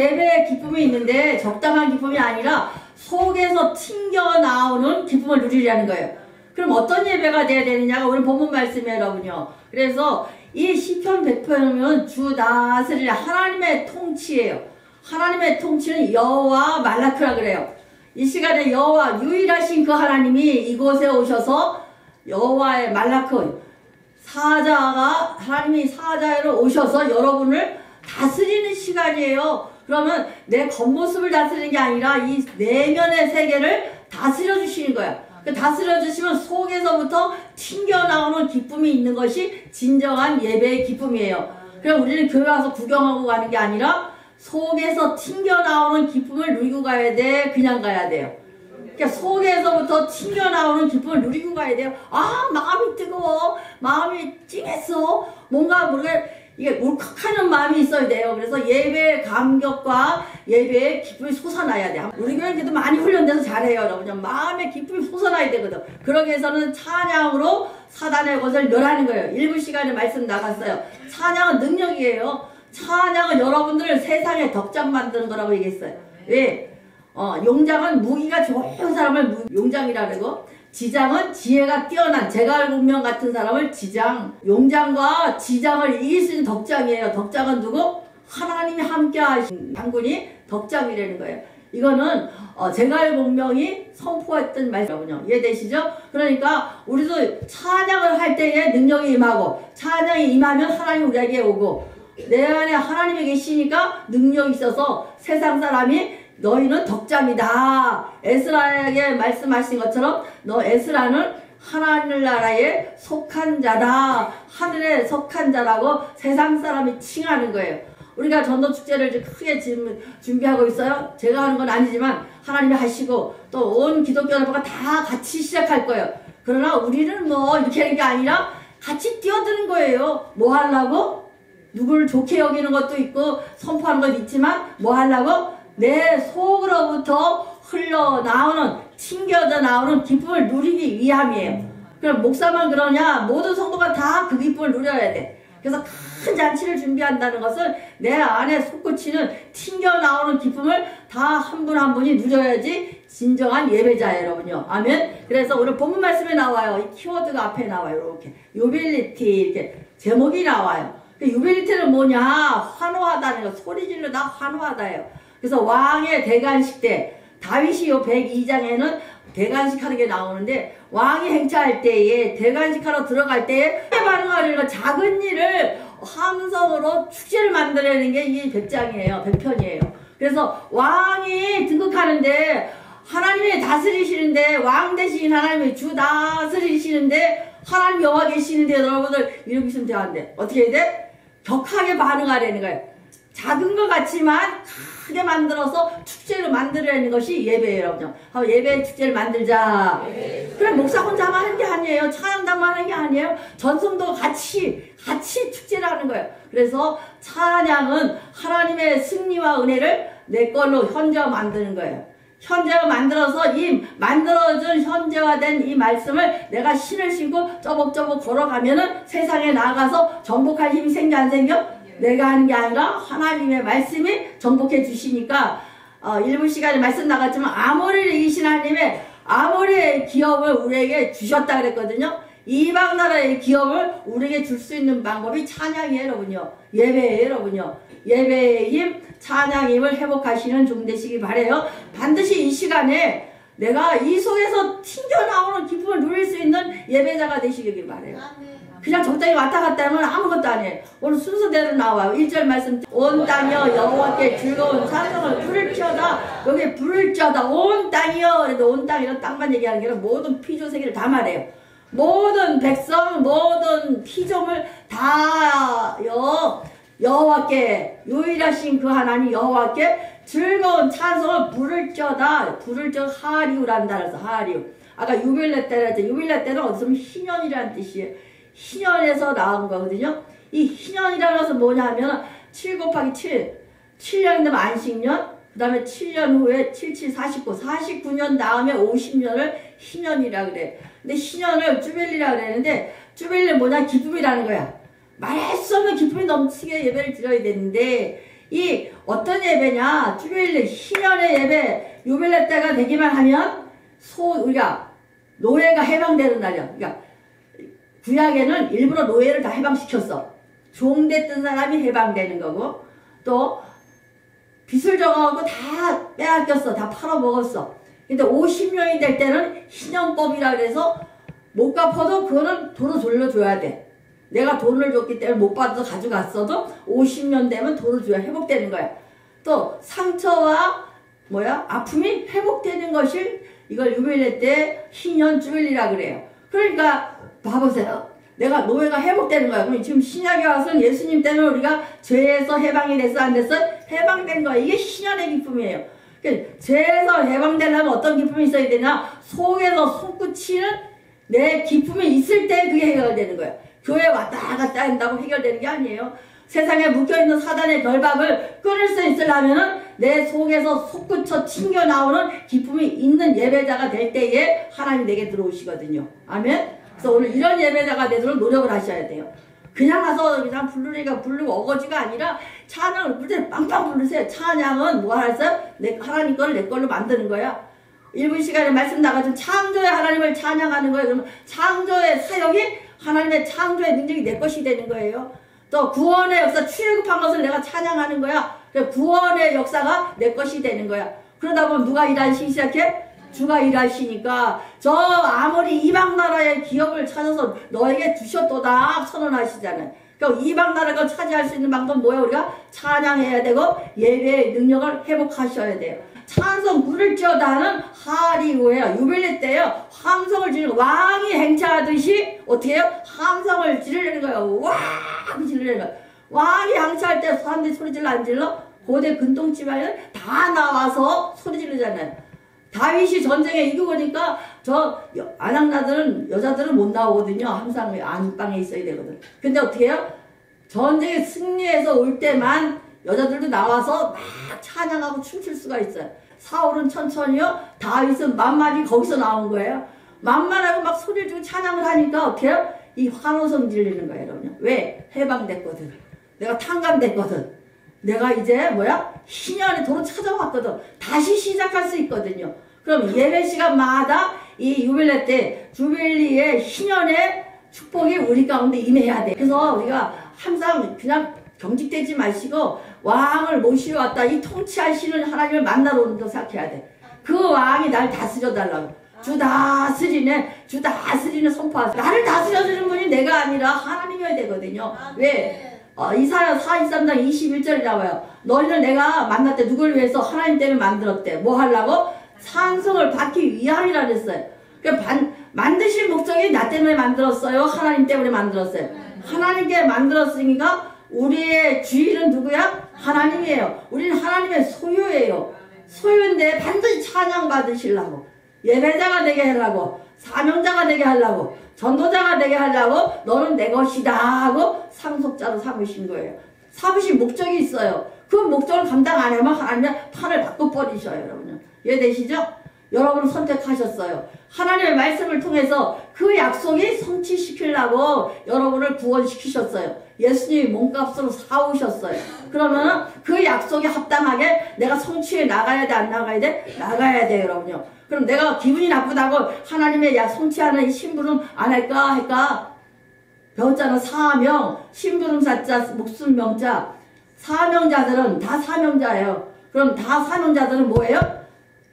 예배의 기쁨이 있는데 적당한 기쁨이 아니라 속에서 튕겨나오는 기쁨을 누리려는 거예요. 그럼 어떤 예배가 돼야 되느냐가 오늘 본문 말씀이에요, 여러분요. 그래서 이 시편 100편은 주 다스릴 하나님의 통치예요. 하나님의 통치는 여호와 말라크라 그래요. 이 시간에 여호와 유일하신 그 하나님이 이곳에 오셔서 여호와의 말라크 사자가 하나님이 사자로 오셔서 여러분을 다스리는 시간이에요. 그러면 내 겉모습을 다스리는 게 아니라 이 내면의 세계를 다스려 주시는 거야. 다스려 주시면 속에서부터 튕겨나오는 기쁨이 있는 것이 진정한 예배의 기쁨이에요. 그럼 우리는 교회 와서 구경하고 가는 게 아니라 속에서 튕겨나오는 기쁨을 누리고 가야 돼? 그냥 가야 돼요? 그러니까 속에서부터 튕겨나오는 기쁨을 누리고 가야 돼요. 아, 마음이 뜨거워. 마음이 찡했어. 뭔가 이게 울컥하는 마음이 있어야 돼요. 그래서 예배의 감격과 예배의 기쁨이 솟아나야 돼요. 우리 교회도 많이 훈련돼서 잘해요, 여러분. 마음의 기쁨이 솟아나야 되거든. 그러기 위해서는 찬양으로 사단의 것을 멸하는 거예요. 일부 시간에 말씀 나갔어요. 찬양은 능력이에요. 찬양은 여러분들을 세상에 덕장 만드는 거라고 얘기했어요. 왜? 용장은 무기가 좋은 사람을 용장이라 그러고, 지장은 지혜가 뛰어난 제갈공명 같은 사람을 지장, 용장과 지장을 이길 수 있는 덕장이에요. 덕장은 누구? 하나님이 함께 하신 장군이 덕장이라는 거예요. 이거는 제갈공명이 선포했던 말씀이거든요. 이해되시죠? 그러니까 우리도 찬양을 할 때에 능력이 임하고, 찬양이 임하면 하나님이 우리에게 오고, 내 안에 하나님이 계시니까 능력이 있어서 세상 사람이 너희는 덕장이다. 에스라에게 말씀하신 것처럼 너 에스라는 하늘나라에 속한 자다. 하늘에 속한 자라고 세상 사람이 칭하는 거예요. 우리가 전도축제를 크게 준비하고 있어요. 제가 하는 건 아니지만 하나님이 하시고 또 온 기독교 여러분과 다 같이 시작할 거예요. 그러나 우리는 뭐 이렇게 하는 게 아니라 같이 뛰어드는 거예요. 뭐 하려고? 누구를 좋게 여기는 것도 있고 선포하는 것도 있지만 뭐 하려고? 내 속으로부터 흘러나오는 튕겨져 나오는 기쁨을 누리기 위함이에요. 그럼 목사만 그러냐? 모든 성도가 다 그 기쁨을 누려야 돼. 그래서 큰 잔치를 준비한다는 것은 내 안에 솟구치는 튕겨나오는 기쁨을 다 한 분 한 분이 누려야지 진정한 예배자예요, 여러분요. 아멘. 그래서 오늘 본문 말씀에 나와요. 이 키워드가 앞에 나와요. 이렇게 유빌리티 이렇게 제목이 나와요. 유빌리티는 뭐냐? 환호하다는 거. 소리 지르다 환호하다예요. 그래서 왕의 대관식 때 다윗이 요 102장에는 대관식 하는 게 나오는데 왕이 행차할 때에 대관식 하러 들어갈 때에 반응하려는 작은 일을 함성으로 축제를 만들어내는 게 이 100장이에요. 100편이에요. 그래서 왕이 등극하는데 하나님이 다스리시는데 왕 대신 하나님이 주 다스리시는데 하나님 여호와 계시는데 여러분들 이러고 있으면 돼안돼. 어떻게 해야 돼? 격하게 반응하려는 거예요. 작은 것 같지만 크게 만들어서 축제를 만들어내는 것이 예배예요, 여러분. 예배의 축제를 만들자. 그럼 목사 혼자만 하는 게 아니에요. 찬양단만 하는 게 아니에요. 전성도 같이 축제를 하는 거예요. 그래서 찬양은 하나님의 승리와 은혜를 내 걸로 현재화 만드는 거예요. 현재화 만들어서 이 만들어준 현재화된 이 말씀을 내가 신을 신고 쪼벅쪼벅 걸어가면은 세상에 나가서 정복할 힘이 생겨 안 생겨? 내가 하는 게 아니라 하나님의 말씀이 정복해 주시니까 일부 시간에 말씀 나갔지만 아모리를 이기신 하나님의 아모리의 기업을 우리에게 주셨다 그랬거든요. 이방 나라의 기업을 우리에게 줄 수 있는 방법이 찬양이에요, 여러분요. 예배예요, 여러분요. 예배의 힘, 찬양의 힘을 회복하시는 종 되시기 바래요. 반드시 이 시간에 내가 이 속에서 튕겨나오는 기쁨을 누릴 수 있는 예배자가 되시길 바래요. 그냥 적당히 왔다 갔다 하면 아무것도 아니에요. 오늘 순서대로 나와요. 1절 말씀 온 땅이여 여호와께 즐거운 찬송을 불을 켜다. 여기 불을 켜다 온 땅이여. 그래도 온 땅이란 땅만 얘기하는 게 아니라 모든 피조 세계를 다 말해요. 모든 백성 모든 피조물 다 여호와께 유일하신 그 하나님 여호와께 즐거운 찬송을 불을 켜다. 불을 켜 하리우란다 그래서 하리우. 아까 유빌레 때라 했죠. 유빌레 때는 어디서 희년이라는 뜻이에요. 희년에서 나온 거거든요. 이 희년이라는 것은 뭐냐 하면 7 곱하기 7. 7년이 되면 안식년, 그 다음에 7년 후에 77, 49. 49년 다음에 50년을 희년이라 그래. 근데 희년을 주빌리라 그랬는데 주빌리는 뭐냐? 기쁨이라는 거야. 말할 수 없는 기쁨이 넘치게 예배를 드려야 되는데 이 어떤 예배냐? 주일날 희년의 예배, 유빌레 때가 되기만 하면 우리가 노예가 해방되는 날이야. 그러니까 구약에는 일부러 노예를 다 해방시켰어. 종됐던 사람이 해방되는 거고, 또 빚을 져가고 다 빼앗겼어. 다 팔아먹었어. 근데 50년이 될 때는 희년법이라 그래서 못 갚아도 그거는 돈을 돌려줘야 돼. 내가 돈을 줬기 때문에 못 받아서 가져갔어도 50년 되면 돈을 줘야 회복되는 거야. 또 상처와 아픔이 회복되는 것이 이걸 유빌레 때 희년 주일이라 그래요. 그러니까 봐보세요. 내가 노예가 회복되는 거야. 그럼 지금 신약에 와서는 예수님 때문에 우리가 죄에서 해방이 됐어 안 됐어? 해방된 거야. 이게 희년의 기쁨이에요. 그러니까 죄에서 해방되려면 어떤 기쁨이 있어야 되냐? 속에서 손끝치는 내 기쁨이 있을 때 그게 해결되는 거야. 교회 왔다 갔다 한다고 해결되는 게 아니에요. 세상에 묶여있는 사단의 결박을 끊을 수 있으려면 내 속에서 솟구쳐 튕겨나오는 기쁨이 있는 예배자가 될 때에 하나님 내게 들어오시거든요. 아멘? 그래서 오늘 이런 예배자가 되도록 노력을 하셔야 돼요. 그냥 가서 그냥 부르니까 부르고 어거지가 아니라 찬양을 부를 때 빵빵 부르세요. 찬양은 뭐 하세요? 하나님 거를 내 걸로 만드는 거야. 1분 시간에 말씀 나가지고 창조의 하나님을 찬양하는 거예요. 그러면 창조의 사역이 하나님의 창조의 능력이 내 것이 되는 거예요. 또 구원의 역사, 출애굽한 것을 내가 찬양하는 거야. 구원의 역사가 내 것이 되는 거야. 그러다 보면 누가 일하시기 시작해? 주가 일하시니까 저 아무리 이방 나라의 기업을 찾아서 너에게 주셨도다 선언하시잖아요. 그러니까 이방 나라가 차지할 수 있는 방법은 뭐예요? 우리가 찬양해야 되고 예배의 능력을 회복하셔야 돼요. 찬송 부를지어다 하는 하리오예요. 유빌레 때요. 함성을 지르는 왕이 행차하듯이 어떻게 해요? 함성을 지르는 거예요. 와! 지르는 거예요. 왕이 행차할 때 사람들이 소리 질러 안 질러? 고대 근동집안에는 다 나와서 소리 지르잖아요. 다윗이 전쟁에 이기고 오니까 저 아낙나들은 여자들은 못 나오거든요. 항상 안방에 있어야 되거든. 근데 어떻게 해요? 전쟁에 승리해서 올 때만 여자들도 나와서 막 찬양하고 춤출 수가 있어요. 사울은 천천히요. 다윗은 만만히 거기서 나온 거예요. 만만하고 막 소리를 주고 찬양을 하니까 어떻게 해요? 이 환호성 질리는 거예요. 여러분. 왜? 해방됐거든. 내가 탕감됐거든. 내가 이제 희년의 도로 찾아왔거든. 다시 시작할 수 있거든요. 그럼 예배 시간마다 이 유빌레 때 주빌리의 희년의 축복이 우리 가운데 임해야 돼. 그래서 우리가 항상 그냥 경직되지 마시고 왕을 모시러 왔다. 이 통치하시는 하나님을 만나러 오는 거 생각해야 돼. 그 왕이 날 다스려 달라고. 주 다스리네. 주 다스리는 선포하세요. 나를 다스려주는 분이 내가 아니라 하나님이어야 되거든요. 왜? 이사야 43장 21절이 나와요. 너희를 내가 만날 때 누굴 위해서 하나님 때문에 만들었대. 뭐 하려고? 찬송을 받기 위함이라 그랬어요. 그러니까 만드신 목적이 나 때문에 만들었어요? 하나님 때문에 만들었어요? 하나님께 만들었으니까 우리의 주인은 누구야? 하나님이에요. 우리는 하나님의 소유예요. 소유인데 반드시 찬양 받으시려고, 예배자가 되게 하려고, 사명자가 되게 하려고, 전도자가 되게 하려고 너는 내 것이다 하고 상속자로 삼으신 거예요. 삼으신 목적이 있어요. 그 목적을 감당 안 하면 하나님의 판을 바꿔버리셔요. 여러분 이해되시죠? 여러분은 선택하셨어요. 하나님의 말씀을 통해서 그 약속이 성취시키려고 여러분을 구원시키셨어요. 예수님이 몸값으로 사오셨어요. 그러면 그 약속에 합당하게 내가 성취해 나가야 돼, 안 나가야 돼? 나가야 돼요, 여러분요. 그럼 내가 기분이 나쁘다고 하나님의 성취하는 이 심부름 안 할까? 배웠잖아. 사명, 심부름 사자, 목숨 명자. 사명자들은 다 사명자예요. 그럼 다 사명자들은 뭐예요?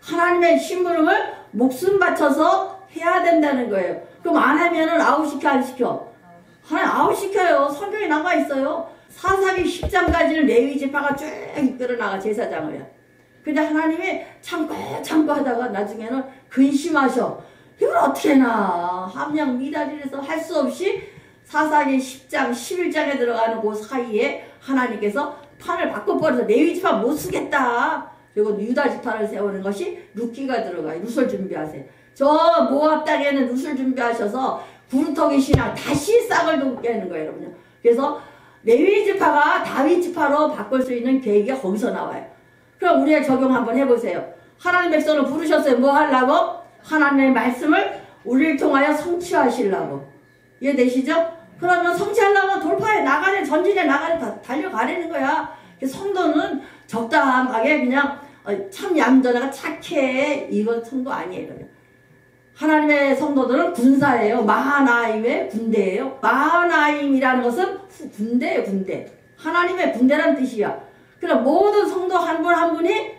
하나님의 심부름을 목숨 바쳐서 해야 된다는 거예요. 그럼 안 하면은 아웃시켜 안 시켜? 하나님 아웃시켜요. 성경에 나와 있어요. 사사기 10장까지는 레위 지파가 쭉 이끌어 나가 제사장을요. 근데 하나님이 참고 하다가 나중에는 근심하셔. 이걸 어떻게 해나. 함량 미달이라서 할 수 없이 사사기 10장 11장에 들어가는 그 사이에 하나님께서 판을 바꿔버려서 레위 지파 못 쓰겠다. 그리고 유다 지파를 세우는 것이 룻기가 들어가요. 룻을 준비하세요. 저 모압 땅에는 룻을 준비하셔서 구루터기 신앙 다시 싹을 돋게 하는 거예요, 여러분. 그래서 레위 지파가 다윗 지파로 바꿀 수 있는 계기가 거기서 나와요. 그럼 우리의 적용 한번 해보세요. 하나님 백성을 부르셨어요. 뭐 하려고? 하나님의 말씀을 우리를 통하여 성취하시려고. 이해되시죠? 그러면 성취하려면 돌파해 나가는, 전진해 나가는, 달려가려는 거야. 성도는 적당하게 그냥 참 얌전하고 착해, 이건 성도 아니에요. 하나님의 성도들은 군사예요. 마하나임의 군대예요. 마하나임이라는 것은 군대예요, 군대. 하나님의 군대란 뜻이야. 그럼 모든 성도 한 분 한 분이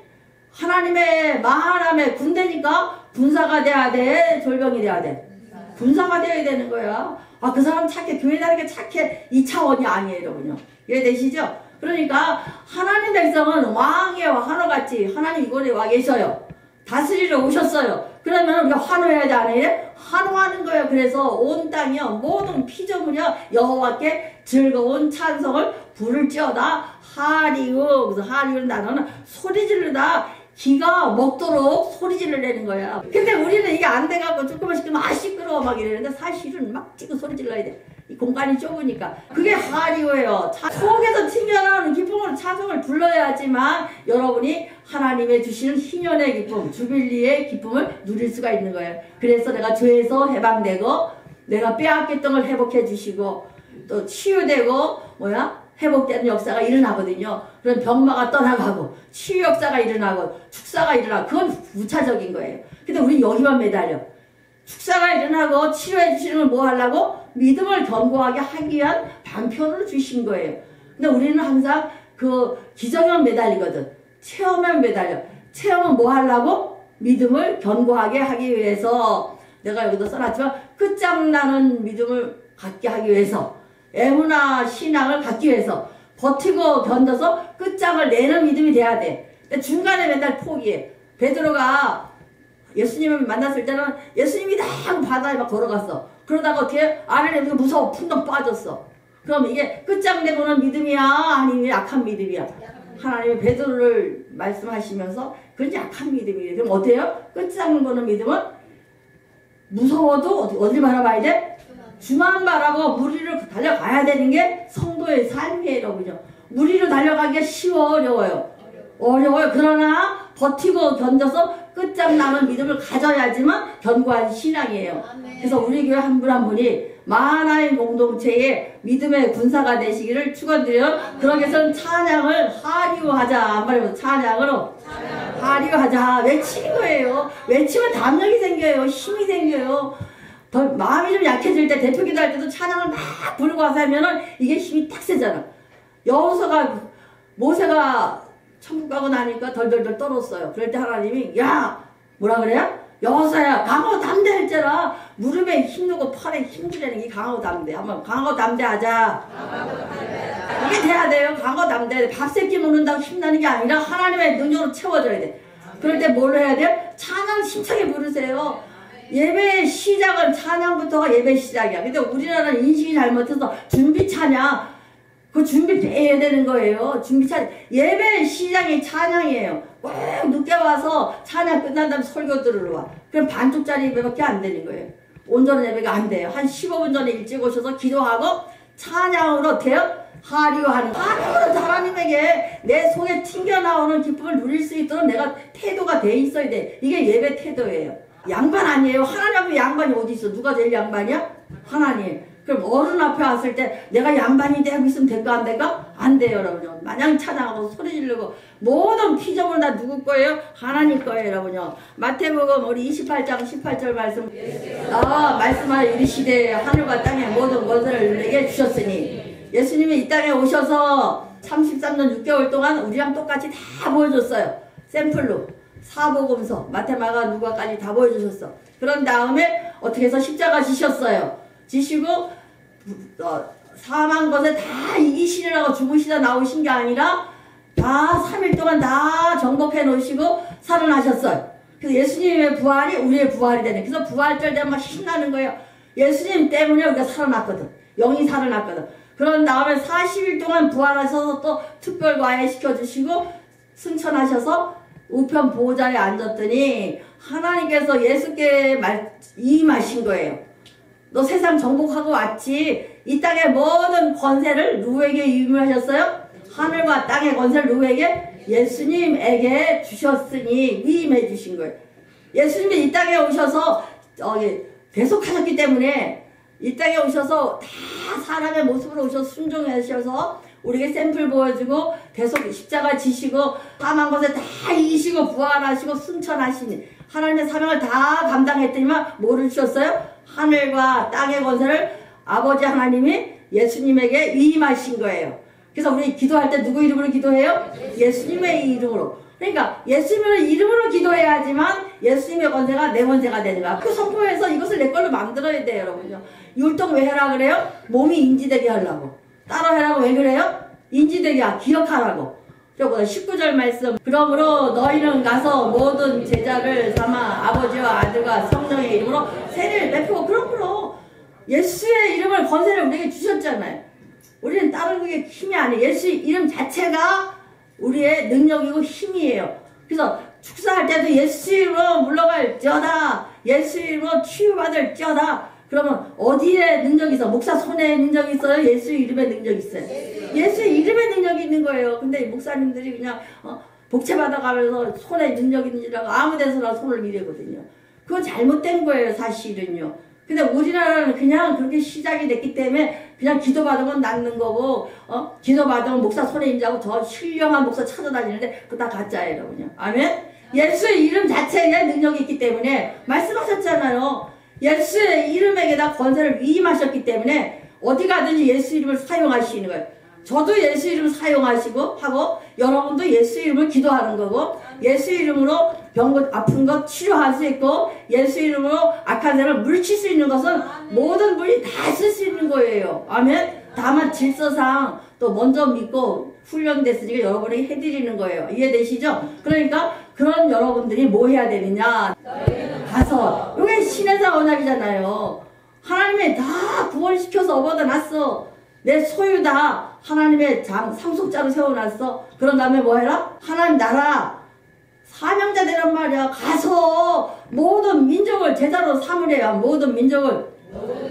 하나님의 마하나임의 군대니까 군사가 돼야 돼, 졸병이 돼야 돼. 군사가 돼야 되는 거야. 아, 그 사람 착해, 교회 다니게 착해, 이 차원이 아니에요, 여러분요. 이해되시죠? 그러니까 하나님 백성은 왕이에요. 하늘같이 하나님 이곳에 와 계셔요. 다스리러 오셨어요. 그러면 우리가 환호해야 돼, 안 해요? 환호하는 거예요. 그래서 온 땅이요, 모든 피조물이요, 여호와께 즐거운 찬송을 부를지어다. 하리우. 그래서 하리우는 단어는 소리 지르다, 기가 먹도록 소리 지르려는 거야. 근데 우리는 이게 안 돼갖고 조금만 시끄러워, 아 시끄러워 막 이러는데, 사실은 막 찍고 소리 질러야 돼. 이 공간이 좁으니까. 그게 하리오예요. 속에서 튕겨나오는 기쁨으로 찬송을 불러야지만 여러분이 하나님의 주시는 희년의 기쁨, 주빌리의 기쁨을 누릴 수가 있는 거예요. 그래서 내가 죄에서 해방되고, 내가 빼앗겼던 걸 회복해 주시고, 또 치유되고, 회복되는 역사가 일어나거든요. 그런 병마가 떠나가고, 치유 역사가 일어나고, 축사가 일어나고, 그건 부차적인 거예요. 근데 우리 여기만 매달려. 축사가 일어나고 치료해 주시는 걸 뭐 하려고? 믿음을 견고하게 하기 위한 방편으로 주신 거예요. 근데 우리는 항상 그 기정에 매달리거든. 체험에 매달려. 체험은 뭐 하려고? 믿음을 견고하게 하기 위해서. 내가 여기도 써놨지만 끝장나는 믿음을 갖게 하기 위해서, 애무나 신앙을 갖기 위해서, 버티고 견뎌서 끝장을 내는 믿음이 돼야 돼. 근데 중간에 맨날 포기해. 베드로가 예수님을 만났을 때는 예수님이다 하고 바다에 막 걸어갔어. 그러다가 어떻게 아래에 무서워 풍덩 빠졌어. 그럼 이게 끝장내보는 믿음이야, 아니면 약한 믿음이야? 하나님이 베드로를 말씀하시면서 그건 약한 믿음이에요. 그럼 어때요? 끝장보는 믿음은 무서워도 어딜 바라봐야 돼? 주만 바라고 무리로 달려가야 되는 게 성도의 삶이에요, 여러분요. 무리로 달려가기가 쉬워, 어려워요? 어려워요. 그러나 버티고 견뎌서 끝장나는 믿음을 가져야지만 견고한 신앙이에요. 그래서 우리 교회 한 분 한 분이 마하나임 공동체의 믿음의 군사가 되시기를 축원드려요. 그러기 위해서는 찬양을 하리우하자. 안 말해서 찬양으로 하리우하자 외치는 거예요. 외치면 담력이 생겨요. 힘이 생겨요. 더 마음이 좀 약해질 때, 대표 기도할 때도 찬양을 막 부르고 와서 하면은 이게 힘이 딱 세잖아. 여호수아가, 모세가 천국 가고 나니까 덜덜덜 떨었어요. 그럴 때 하나님이, 야, 뭐라 그래요? 여호수아야, 강하고 담대할지라. 무릎에 힘들고 팔에 힘주려는 게 강하고 담대. 한번 강하고 담대하자. 이게 돼야 돼요. 강하고 담대. 밥 세끼 먹는다고 힘나는 게 아니라 하나님의 능력으로 채워줘야 돼. 그럴 때 뭘 해야 돼요? 찬양 힘차게 부르세요. 예배 시작은 찬양부터가 예배 시작이야. 근데 우리나라는 인식이 잘못해서 준비 찬양, 그 준비 해야 되는 거예요. 준비 찬양. 예배 시작이 찬양이에요. 꼭 늦게 와서 찬양 끝난 다음에 설교 들으러 와. 그럼 반쪽짜리 예배밖에 안 되는 거예요. 온전한 예배가 안 돼요. 한 15분 전에 일찍 오셔서 기도하고 찬양으로 어때요? 하리우하는. 하리우는 하나님에게 내 속에 튕겨나오는 기쁨을 누릴 수 있도록 내가 태도가 돼 있어야 돼. 이게 예배 태도예요. 양반 아니에요. 하나님 앞에 양반이 어디 있어? 누가 제일 양반이야? 하나님. 그럼 어른 앞에 왔을 때 내가 양반이 되고 있으면 될까 안 될까? 안 돼요, 여러분요. 마냥 찬양하고 소리 지르고 모든 피조물 다 누구 거예요? 하나님 거예요, 여러분요. 마태복음 우리 28장 18절 말씀. 말씀하여 이르시되 하늘과 땅의 모든 것을 내게 주셨으니. 예수님이 이 땅에 오셔서 33년 6개월 동안 우리랑 똑같이 다 보여줬어요. 샘플로. 사복음서, 마태마가, 누가까지 다 보여주셨어. 그런 다음에 어떻게 해서 십자가 지셨어요. 지시고 사망 것에 다 이기시느라고 죽으시다 나오신 게 아니라 다 3일 동안 다 정복해 놓으시고 살아나셨어요. 그래서 예수님의 부활이 우리의 부활이 되네. 그래서 부활절 되면 막 신나는 거예요. 예수님 때문에 우리가 살아났거든. 영이 살아났거든. 그런 다음에 40일 동안 부활하셔서 또 특별 과외시켜주시고 승천하셔서 우편 보호자에 앉았더니 하나님께서 예수께 임하신 거예요. 너 세상 정복하고 왔지. 이 땅의 모든 권세를 누구에게 위임하셨어요? 하늘과 땅의 권세를 누구에게? 예수님에게 주셨으니 위임해 주신 거예요. 예수님이 이 땅에 오셔서 대속하셨기 때문에 이 땅에 오셔서 다 사람의 모습으로 오셔서 순종하셔서 우리에게 샘플 보여주고 대속 십자가 지시고 까만 것에 다 이기시고 부활하시고 승천하시니 하나님의 사명을 다 감당했더니만 뭐를 주셨어요? 하늘과 땅의 권세를 아버지 하나님이 예수님에게 위임하신 거예요. 그래서 우리 기도할 때 누구 이름으로 기도해요? 예수님의 이름으로. 그러니까 예수님의 이름으로 기도해야지만 예수님의 권세가 내 권세가 되는 거야. 그 성품에서 이것을 내 걸로 만들어야 돼요, 여러분요. 율동 왜 해라 그래요? 몸이 인지되게 하려고. 따라 해라고 왜 그래요? 인지되게 기억하라고. 저보다 19절 말씀. 그러므로 너희는 가서 모든 제자를 삼아 아버지와 아들과 성령의 이름으로 세례를 베푸고. 그러므로 예수의 이름을 권세를 우리에게 주셨잖아요. 우리는 다른 그게 힘이 아니에요. 예수의 이름 자체가 우리의 능력이고 힘이에요. 그래서 축사할 때도 예수 이름으로 물러갈지어다, 예수 이름으로 치유받을지어다. 그러면 어디에 능력이 있어? 목사 손에 능력이 있어요? 예수 이름에 능력이 있어요? 예수 이름에 능력이 있는 거예요. 근데 목사님들이 그냥 복채받아가면서 손에 능력이 있는 줄 알고 아무 데서나 손을 미래거든요. 그건 잘못된 거예요, 사실은요. 근데 우리나라는 그냥 그렇게 시작이 됐기 때문에 그냥 기도받으면 낫는 거고, 기도받으면 목사 손에 인자고 더 훌륭한 목사 찾아다니는데 그거 다 가짜예요, 여러분요. 아멘? 예수의 이름 자체에 능력이 있기 때문에 말씀하셨잖아요. 예수의 이름에게다 권세를 위임하셨기 때문에 어디 가든지 예수 이름을 사용하시는 거예요. 저도 예수 이름 사용하시고 하고 여러분도 예수 이름을 기도하는 거고 예수 이름으로 병 아픈 것 치료할 수 있고 예수 이름으로 악한 사람을 물리칠 수 있는 것은 모든 분이 다 쓸 수 있는 거예요. 아멘. 다만 질서상 또 먼저 믿고 훈련됐으니까 여러분에게 해드리는 거예요. 이해되시죠? 그러니까 그런 여러분들이 뭐 해야 되느냐, 가서 이게 신의사 언약이잖아요. 하나님이 다 구원시켜서 업어다 놨어. 내 소유다. 하나님의 상속자로 세워놨어. 그런 다음에 뭐 해라? 하나님 나라 사명자 되란 말이야. 가서 모든 민족을 제자로 삼으래요. 모든 민족을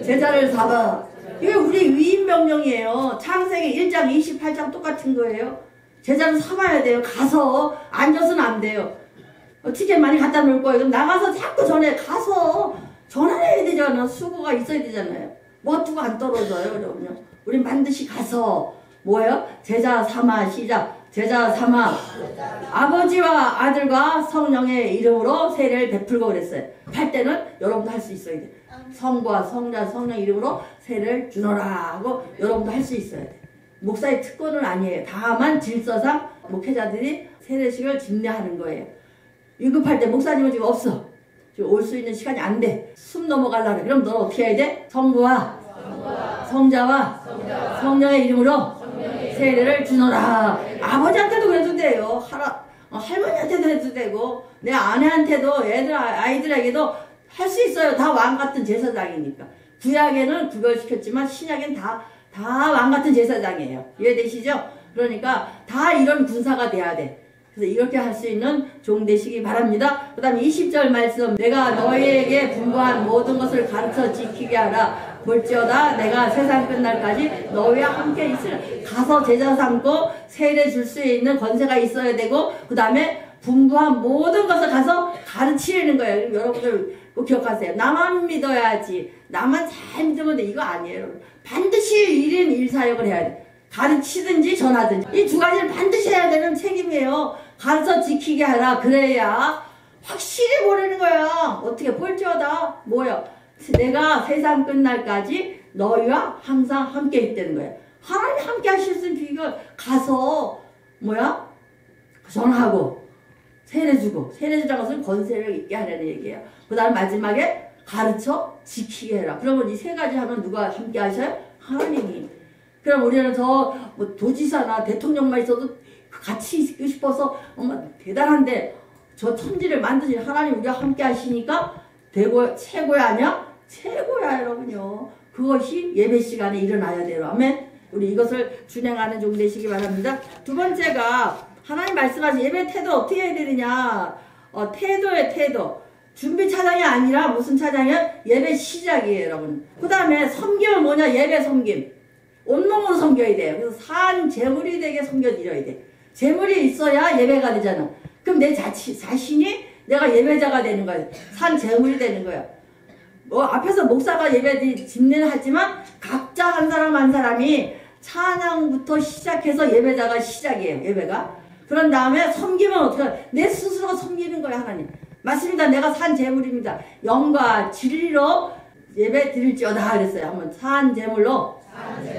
제자를 삼아. 이게 우리 위임명령이에요. 창세기 1장 28장 똑같은 거예요. 제자를 삼아야 돼요. 가서 앉아서는 안 돼요. 티켓 많이 갖다 놓을 거예요. 그럼 나가서 자꾸 가서 전화해야 되잖아. 수고가 있어야 되잖아요. 뭐 두고 안 떨어져요, 여러분요. 우린 반드시 가서 뭐예요? 제자 삼아. 시작. 제자 삼아 아버지와 아들과 성령의 이름으로 세례를 베풀고 그랬어요. 할 때는 여러분도 할 수 있어야 돼. 성부와 성자 성령 이름으로 세례를 주노라 하고 여러분도 할 수 있어야 돼. 목사의 특권은 아니에요. 다만 질서상 목회자들이 세례식을 집례하는 거예요. 위급할 때 목사님은 지금 없어. 지금 올 수 있는 시간이 안 돼. 숨 넘어가려고 그래. 그럼 너는 어떻게 해야 돼? 성부와 성자와 성령의 이름으로 세례를 주노라. 아버지한테도 그래도 돼요. 할머니한테도 해도 되고 내 아내한테도 아이들에게도 할 수 있어요. 다 왕같은 제사장이니까. 구약에는 그걸 시켰지만 신약엔 다 왕같은 제사장이에요. 이해되시죠? 그러니까 다 이런 군사가 돼야 돼. 그래서 이렇게 할 수 있는 종 되시기 바랍니다. 그 다음에 20절 말씀. 내가 너희에게 분부한 모든 것을 가르쳐 지키게 하라. 볼지어다 내가 세상 끝날까지 너희와 함께 있으라. 가서 제자 삼고 세례 줄 수 있는 권세가 있어야 되고 그 다음에 분부한 모든 것을 가서 가르치는 거예요. 여러분들 꼭 기억하세요. 나만 믿어야지. 나만 잘 믿으면 돼. 이거 아니에요. 반드시 1인 1사역을 해야 돼. 가르치든지 전하든지. 이 두 가지를 반드시 해야 되는 책임이에요. 가르쳐 지키게 하라. 그래야 확실히 보내는 거야. 어떻게 볼지어다. 뭐야? 내가 세상 끝날까지 너희와 항상 함께 있다는 거예요. 하나님 함께 하실 수 있는 비결 가서 뭐야? 전하고 세례 주고 세례 주라는 것은 권세를 있게 하라는 얘기예요. 그 다음 마지막에 가르쳐 지키게 해라. 그러면 이 세 가지 하면 누가 함께 하셔요? 하나님이. 그럼 우리는 뭐 도지사나 대통령만 있어도 같이 있고 싶어서 대단한데 저 천지를 만드신 하나님 우리와 함께 하시니까 최고야 아니야? 최고야 여러분요. 그것이 예배 시간에 일어나야 돼요. 아멘. 우리 이것을 준행하는 종 되시기 바랍니다. 두 번째가 하나님 말씀하신 예배 태도 어떻게 해야 되느냐. 태도의 태도. 준비 차장이 아니라 무슨 차장이야? 예배 시작이에요 여러분. 그 다음에 섬김은 뭐냐? 예배 섬김. 온몸으로 섬겨야 돼요. 그래서 산 제물이 되게 섬겨드려야 돼. 제물이 있어야 예배가 되잖아. 그럼 내 자신이 내가 예배자가 되는 거예요. 산 제물이 되는 거예요. 앞에서 목사가 예배 집례를 하지만 각자 한 사람이 찬양부터 시작해서 예배자가 시작이에요. 예배가. 그런 다음에 섬기면 어떻게 내 스스로가 섬기는 거예요. 하나님. 맞습니다. 내가 산 제물입니다. 영과 진리로 예배 드릴지어다 그랬어요. 한번 산 제물로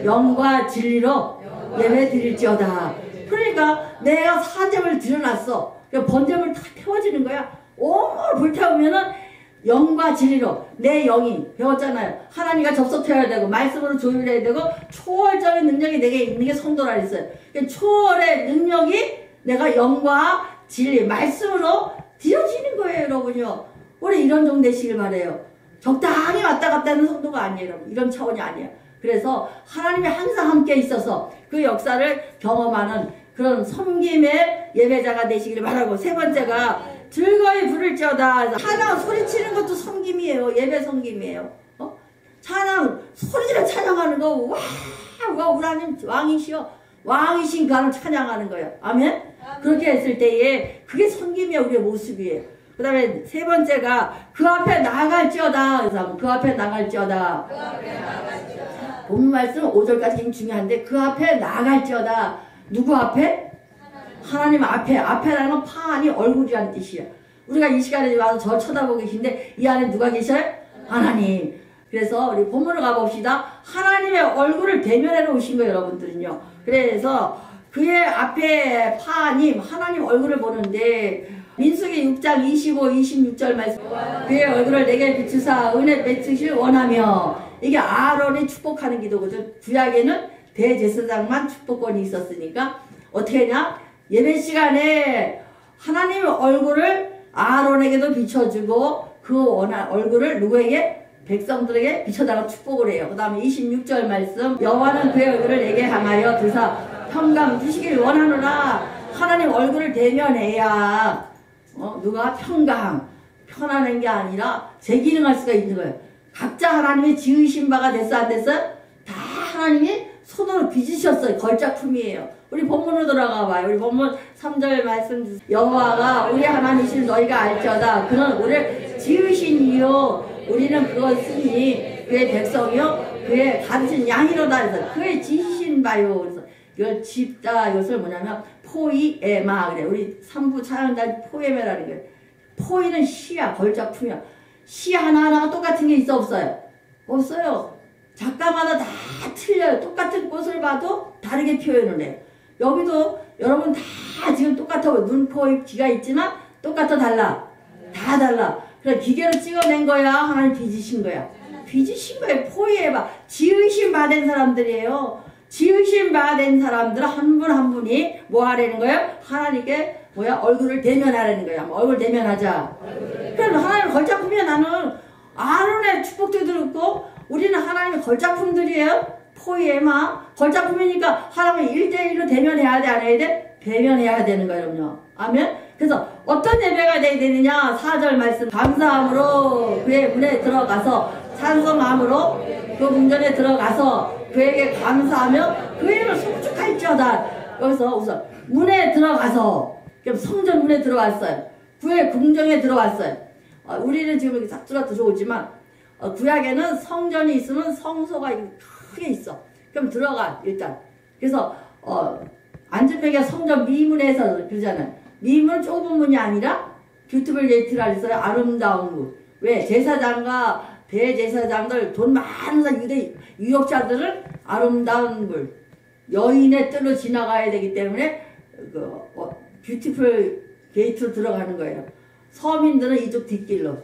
영과 진리로 예배 드릴지어다. 그러니까 내가 산 제물을 드려놨어. 번제물 다 태워지는 거야. 온몸을 불태우면은 영과 진리로 내 영이 배웠잖아요. 하나님과 접속해야 되고 말씀으로 조율해야 되고 초월적인 능력이 내게 있는 게 성도라 했어요. 초월의 능력이 내가 영과 진리 말씀으로 되어지는 거예요. 여러분요. 우리 이런 정도 되시길 바래요. 적당히 왔다 갔다 하는 성도가 아니에요. 여러분. 이런 차원이 아니에요. 그래서 하나님이 항상 함께 있어서 그 역사를 경험하는 그런 섬김의 예배자가 되시길 바라고, 세 번째가 즐거이 부를지어다. 찬양 소리치는 것도 섬김이에요. 예배 섬김이에요. 찬양 소리지르 찬양하는 거, 와 우리 하나님 왕이시여, 왕이신 가는 찬양하는 거예요. 아멘. 그렇게 했을 때에 그게 섬김이에요. 우리의 모습이에요. 그 다음에 세 번째가 그 앞에 나갈지어다. 그래서 그 앞에 나갈지어다. 본문 말씀 5절까지 굉장히 중요한데, 그 앞에 나갈지어다. 누구 앞에? 하나님 앞에. 앞에라는 건 파 아니 얼굴이라는 뜻이에요. 우리가 이 시간에 와서 저 쳐다보고 계신데 이 안에 누가 계셔요? 하나님. 그래서 우리 본문으로 가봅시다. 하나님의 얼굴을 대면해 놓으신 거예요. 여러분들은요. 그래서 그의 앞에 파님 하나님 얼굴을 보는데, 민수기 6장 25, 26절 말씀, 그의 얼굴을 내게 비추사 은혜 맺으실 원하며. 이게 아론이 축복하는 기도거든. 구약에는 대제사장만 축복권이 있었으니까 어떻게 했냐? 예배 시간에 하나님의 얼굴을 아론에게도 비춰주고 그 얼굴을 누구에게? 백성들에게 비춰다가 축복을 해요. 그 다음에 26절 말씀, 여호와는 그의 얼굴을 내게 향하여 드사 평강 두시길 원하노라. 하나님 얼굴을 대면해야 누가 평강 편안한 게 아니라 재기능할 수가 있는 거예요. 각자 하나님의 지으신 바가 됐어 안 됐어? 다 하나님이 손으로 빚으셨어요. 걸작품이에요. 우리 본문으로 들어가 봐요. 우리 본문 3절 말씀, 여호와가 우리 하나님이신 너희가 알지어다. 그는 우리를 지으신 이요 우리는 그것이니 그의 백성이요 그의 가르친 양이로다. 그래서 그의 지으신 바요. 그래서 이걸 집다. 이것을 뭐냐면 포이에마 그래. 우리 3부 찬양단 포에메라는 거예요. 포이는 시야, 걸작품이야. 시 하나하나가 똑같은 게 있어 없어요? 없어요. 작가마다 다 틀려요. 똑같은 꽃을 봐도 다르게 표현을 해요. 여기도 여러분 다 지금 똑같아. 눈, 코, 입, 귀가 있지만 똑같아 달라? 다 달라. 그래 기계로 찍어낸 거야? 하나님 빚으신 거야? 빚으신 거예요. 포위해봐. 지으신 바 된 사람들이에요. 지으신 바 된 사람들 한 분 한 분이 뭐 하라는 거예요? 하나님께 얼굴을 대면하라는 거야. 얼굴 대면하자. 그럼 하나님 걸작품이야. 나는 아론의 축복도 들었고 우리는 하나님의 걸작품들이에요. 포이에마 걸작품이니까 하나님을 1대1로 대면해야 돼? 안 해야 돼? 대면해야 되는 거예요. 여러분요. 아멘. 그래서 어떤 예배가 돼야 되느냐? 4절 말씀, 감사함으로 그의 문에 들어가서 찬송함으로 그 문전에 들어가서 그에게 감사하며 그 이름을 송축할지어다. 여기서 우선 문에 들어가서, 그럼 성전 문에 들어왔어요. 그의 궁정에 들어왔어요. 우리는 지금 이렇게 싹 들어도 좋지만 구약에는 성전이 있으면 성소가 크게 있어. 그럼 들어가 일단. 그래서 안전병이 성전 미문에서 그러잖아요. 미문은 좁은 문이 아니라 뷰티풀 게이트라 그랬어요. 아름다운 문. 왜? 제사장과 대제사장들, 돈 많은 유대 유역자들은 아름다운 문, 여인의 뜰로 지나가야 되기 때문에 뷰티풀 게이트로 들어가는 거예요. 서민들은 이쪽 뒷길로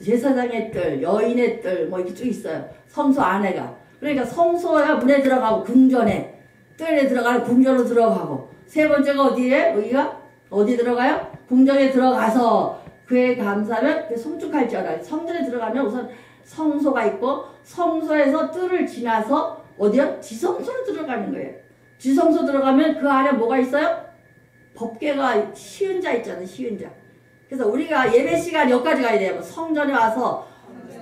제사장의 뜰, 여인의 뜰 이렇게 쭉 있어요. 성소 안에가. 그러니까 성소야 문에 들어가고 궁전에 뜰에 들어가고 궁전으로 들어가고, 세 번째가 어디에? 여기가 어디 들어가요? 궁전에 들어가서 그의 감사를 송축할지어다. 성전에 들어가면 우선 성소가 있고 성소에서 뜰을 지나서 어디요? 지성소로 들어가는 거예요. 지성소 들어가면 그 안에 뭐가 있어요? 법궤가 시은자 있잖아요. 시은자. 그래서 우리가 예배 시간 여기까지 가야 돼요. 성전에 와서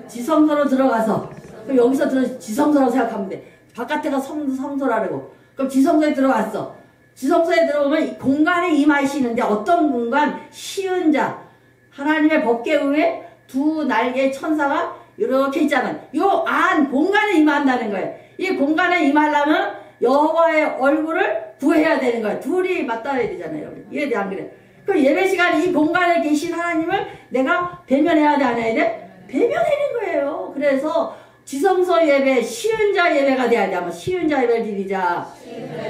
지성소로 들어가서, 그럼 여기서 지성소라고 생각하면 돼. 바깥에가 성소라고. 그럼 지성소에 들어왔어. 지성소에 들어오면 공간에 임하시는데 어떤 공간? 시은자. 하나님의 법궤 위에 두 날개의 천사가 이렇게 있잖아요. 요 안 공간에 임한다는 거예요. 이 공간에 임하려면 여호와의 얼굴을 구해야 되는 거예요. 둘이 맞닿아야 되잖아요. 이해돼 안 그래? 그럼 예배 시간에 이 공간에 계신 하나님을 내가 대면해야 돼, 안 해야 돼? 대면하는 거예요. 그래서 지성소 예배, 시은자 예배가 돼야 돼. 한번 시은자 예배를 드리자.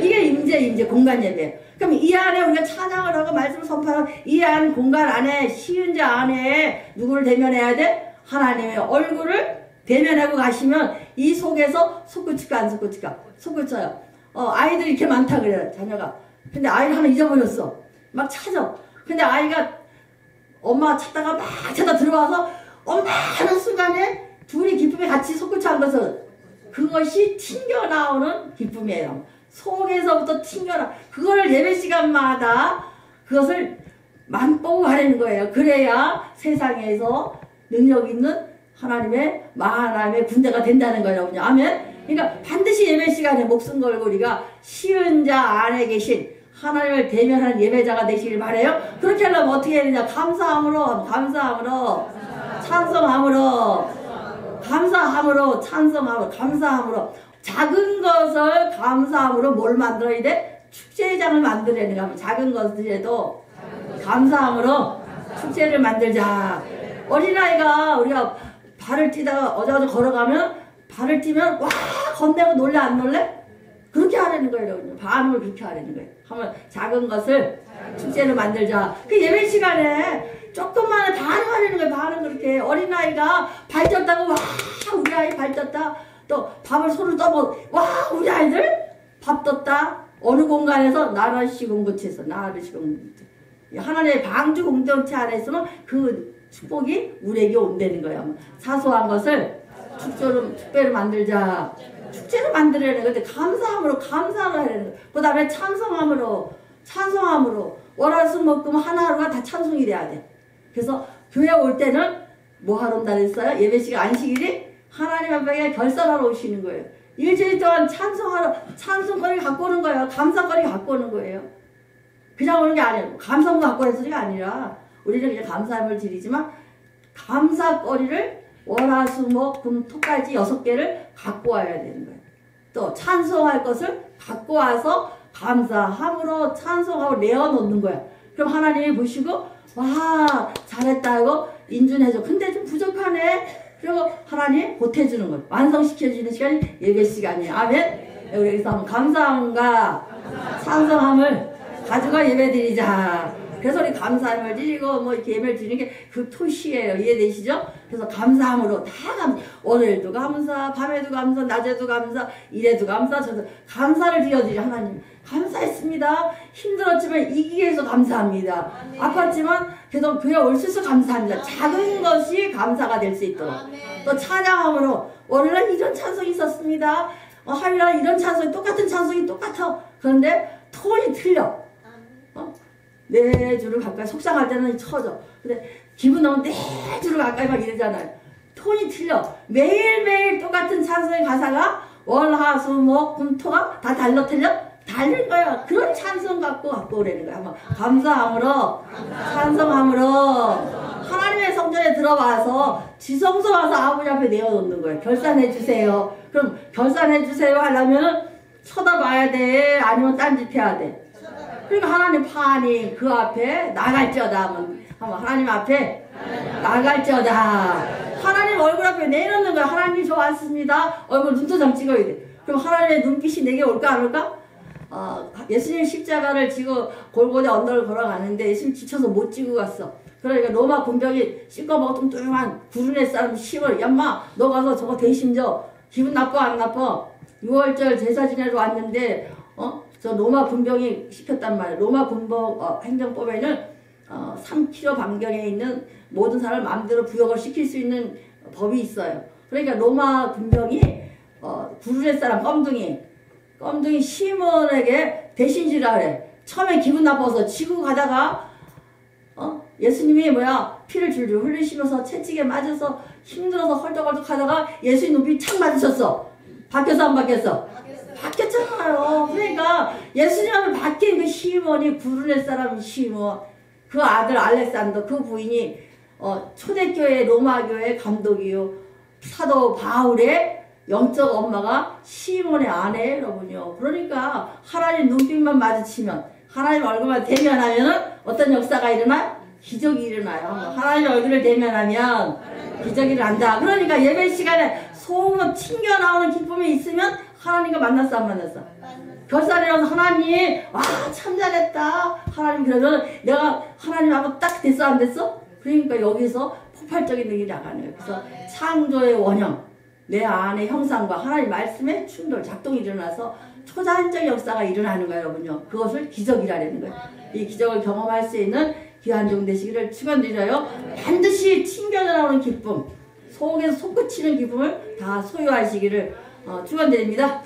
이게 임재 공간 예배. 그럼 이 안에 우리가 찬양을 하고 말씀을 선포하고 이 안 공간 안에 시은자 안에 누구를 대면해야 돼? 하나님의 얼굴을 대면하고 가시면 이 속에서 솟구칠까 안 솟구칠까? 솟구쳐요. 아이들이 이렇게 많다 그래요. 자녀가. 근데 아이를 하나 잊어버렸어. 막 찾아. 근데 아이가 엄마 찾다가 막 찾아 들어와서 엄마 하는 순간에 둘이 기쁨에 같이 솟구쳐 한 것은 그것이 튕겨나오는 기쁨이에요. 속에서부터 튕겨나. 그거를 예배 시간마다 그것을 맛보고 가려는 거예요. 그래야 세상에서 능력 있는 하나님의 군대가 된다는 거예요. 아멘? 그러니까 반드시 예배 시간에 목숨 걸고 우리가 쉬운 자 안에 계신 하나님을 대면하는 예배자가 되시길 바라요. 그렇게 하려면 어떻게 해야 되냐? 감사함으로, 찬송함으로, 작은 것을 감사함으로 뭘 만들어야 돼? 축제장을 만들어야 되는 거야. 작은 것들에도 감사함으로 축제를 만들자. 어린아이가 우리가 발을 뛰다가 어자어자 걸어가면 발을 뛰면 와 건네고 놀래 안 놀래? 그렇게 하라는 거예요. 반응을 그렇게 하라는 거예요. 하면 작은 것을 축제를 만들자. 그 예배 시간에 조금만 반응하려는 거예요. 반응 그렇게. 어린아이가 발 쪘다고 와 우리 아이 발 쪘다. 또 밥을 손으로 떠먹 와 우리 아이들 밥 떴다. 어느 공간에서 나를 시공고체에서 하나님의 방주 공동체 안에서는 그 축복이 우리에게 온다는 거예요. 사소한 것을 축제로 만들자. 축제를 만들어야 돼. 근데 감사함으로 감사를 해야 돼. 그 다음에 찬송함으로 월화수목금 하나하루가 다 찬송이 돼야 돼. 그래서 교회 올 때는 뭐 하러 온다 그랬어요? 예배시간 안식일이 하나님 앞에 결산하러 오시는 거예요. 일주일 동안 찬송거리 갖고 오는 거예요. 감사거리 갖고 오는 거예요. 그냥 오는 게 아니에요. 감사문 갖고 오는 소리가 아니라 우리는 그냥 감사함을 드리지만 감사거리를 월화수목금토까지 6개를 갖고 와야 되는 거예요. 또 찬송할 것을 갖고 와서 감사함으로 찬송하고 내어놓는 거예요. 그럼 하나님이 보시고 와 잘했다 하고 인준해줘. 근데 좀 부족하네. 그리고 하나님 보태주는 거예요. 완성시켜주는 시간이 예배 시간이에요. 아멘. 여기서 한번 감사함과 찬송함을 가지고 예배드리자. 그래서 우리 감사함을 드리고 뭐 이렇게 예배를 드리는 게 그 토시예요. 이해되시죠? 그래서 감사함으로 다 오늘도 감사, 밤에도 감사, 낮에도 감사, 이래도 감사, 저도 감사를 드려드려. 하나님 감사했습니다. 힘들었지만 이기기 위해서 감사합니다. 아팠지만 그래도 교회 올 수 있어서 감사합니다. 작은 것이 감사가 될 수 있도록. 또 찬양함으로 오늘날 이런 찬송이 있었습니다. 하루날 이런 찬송이 똑같은 찬송이 똑같아. 그런데 톤이 틀려. 네 줄을 가까이 속상할 때는 쳐져. 근데 기분 나면 네 줄을 가까이 막 이러잖아요. 톤이 틀려. 매일매일 똑같은 찬송의 가사가 월화수목금토가 다 달라 틀려? 다른 거야. 그런 찬송 갖고 오라는 거야. 한번 감사함으로 찬송함으로 하나님의 성전에 들어와서 지성소 와서 아버지 앞에 내어놓는 거예요. 결산해 주세요. 그럼 결산해 주세요 하려면 쳐다봐야 돼? 아니면 딴짓 해야 돼? 그러니까 하나님 판이 그 앞에 나갈지어다 하면 하나님 앞에 나갈지어다. 하나님 얼굴 앞에 내놓는 거야. 하나님 저 왔습니다. 얼굴 눈도장 찍어야 돼. 그럼 하나님의 눈빛이 내게 올까 안 올까? 예수님 십자가를 지고 골고다 언덕을 걸어가는데 예수님 지쳐서 못 지고 갔어. 그러니까 로마 군병이 씻고먹어 뚱뚱한 구르네 사람 심을 야마 너 가서 저거 대신 줘. 기분 나빠 안 나빠? 6월절 제사 지내러 왔는데 저 로마 군병이 시켰단 말이에요. 로마 군법 행정법에는 3km 반경에 있는 모든 사람을 마음대로 부역을 시킬 수 있는 법이 있어요. 그러니까 로마 군병이 구르네 사람 껌둥이 시몬에게 대신지라 그래. 처음에 기분 나빠서 지고 가다가 예수님이 피를 줄줄 흘리시면서 채찍에 맞아서 힘들어서 헐떡헐떡 하다가 예수님 눈빛 착 맞으셨어. 바뀌었어 안 바뀌었어? 바뀌었잖아요. 그러니까 예수님 앞에 바뀐 그 시몬이 구르네 사람 시몬, 그 아들 알렉산더, 그 부인이 초대교회 로마교회 감독이요 사도 바울의 영적 엄마가 시몬의 아내 여러분요. 그러니까 하나님 눈빛만 마주치면 하나님 얼굴만 대면하면은 어떤 역사가 일어나? 기적이 일어나요. 하나님 얼굴을 대면하면 기적이 일어난다. 그러니까 예배 시간에 소문 튕겨나오는 기쁨이 있으면 하나님과 만났어 안 만났어? 별살이라서 하나님 와 참 잘했다. 하나님 그러면 내가 하나님하고 딱 됐어 안 됐어? 그러니까 여기서 폭발적인 능력이 나가는 거예요. 그래서 창조의 원형 내 안의 형상과 하나님 말씀의 충돌 작동이 일어나서 초자연적 역사가 일어나는 거예요 여러분요. 그것을 기적이라는 거예요. 이 기적을 경험할 수 있는 귀한 종 되시기를 축원드려요. 반드시 튕겨나오는 기쁨 속에서 솟구치는 기쁨을 다 소유하시기를 축원드립니다.